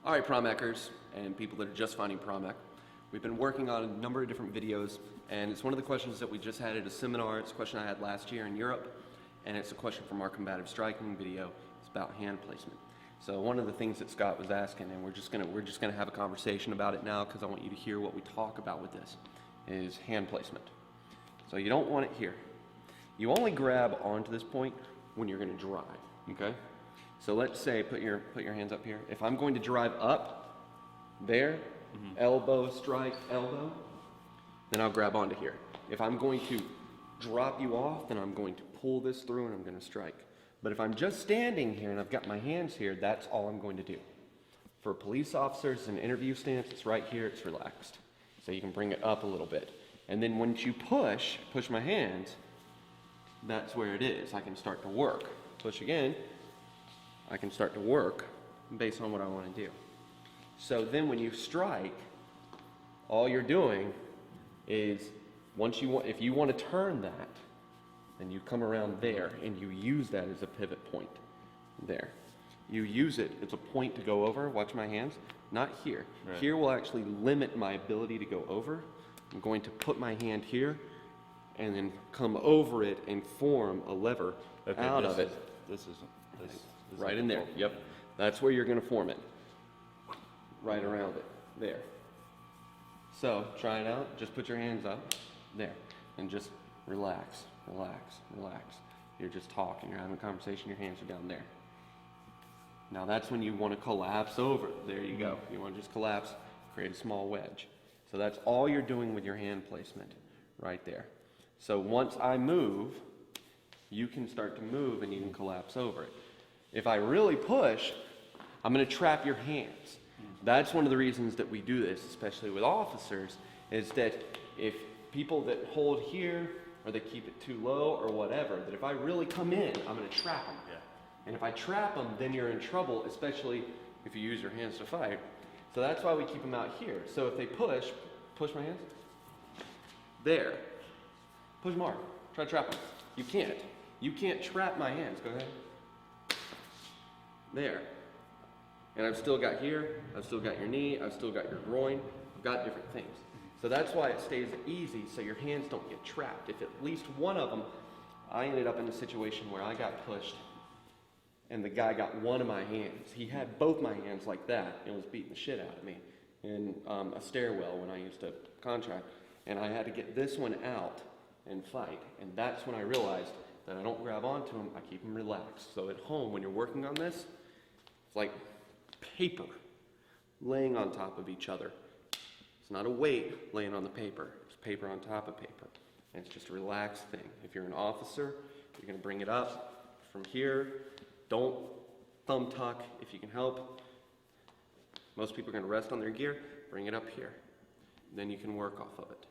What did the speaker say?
All right, Promekers and people that are just finding Pramek, we've been working on a number of different videos, and it's one of the questions that we just had at a seminar. It's a question I had last year in Europe, and it's a question from our combative striking video. It's about hand placement. So one of the things that Scott was asking, and we're just gonna have a conversation about it now because I want you to hear what we talk about with this, is hand placement. So you don't want it here. You only grab onto this point when you're gonna drive, okay? So let's say, put your hands up here. If I'm going to drive up there, elbow, strike, elbow, then I'll grab onto here. If I'm going to drop you off, then I'm going to pull this through and I'm going to strike. But if I'm just standing here and I've got my hands here, that's all I'm going to do. For police officers, an interview stance, it's right here, it's relaxed. So you can bring it up a little bit. And then once you push my hands, that's where it is. I can start to work. Push again. I can start to work based on what I want to do. So then when you strike, all you're doing is, if you want to turn that, then you come around there and you use that as a pivot point. There. You use it, it's a point to go over. Watch my hands. Not here. Right. Here will actually limit my ability to go over. I'm going to put my hand here and then come over it and form a lever out of it. This Right in there, yep. That's where you're gonna form it. Right around it, there. So, try it out, just put your hands up, there. And just relax, relax, relax. You're just talking, you're having a conversation, your hands are down there. Now that's when you wanna collapse over. There you go. You wanna just collapse, create a small wedge. So that's all you're doing with your hand placement, right there. So once I move, you can start to move and you can collapse over it. If I really push, I'm going to trap your hands. That's one of the reasons that we do this, especially with officers, is that if people that hold here or they keep it too low or whatever, that if I really come in, I'm going to trap them. Yeah. And if I trap them, then you're in trouble, especially if you use your hands to fight. So that's why we keep them out here. So if they push my hands. There. Push more. Try to trap them. You can't. You can't trap my hands. Go ahead. There. And I've still got here, I've still got your knee, I've still got your groin, I've got different things. So that's why it stays easy so your hands don't get trapped. If at least one of them, I ended up in a situation where I got pushed and the guy got one of my hands. He had both my hands like that and was beating the shit out of me in a stairwell when I used to contract. And I had to get this one out and fight. And that's when I realized that I don't grab onto him, I keep him relaxed. So at home, when you're working on this, it's like paper laying on top of each other. It's not a weight laying on the paper. It's paper on top of paper. And it's just a relaxed thing. If you're an officer, you're going to bring it up from here. Don't thumb tuck if you can help. Most people are going to rest on their gear. Bring it up here. Then you can work off of it.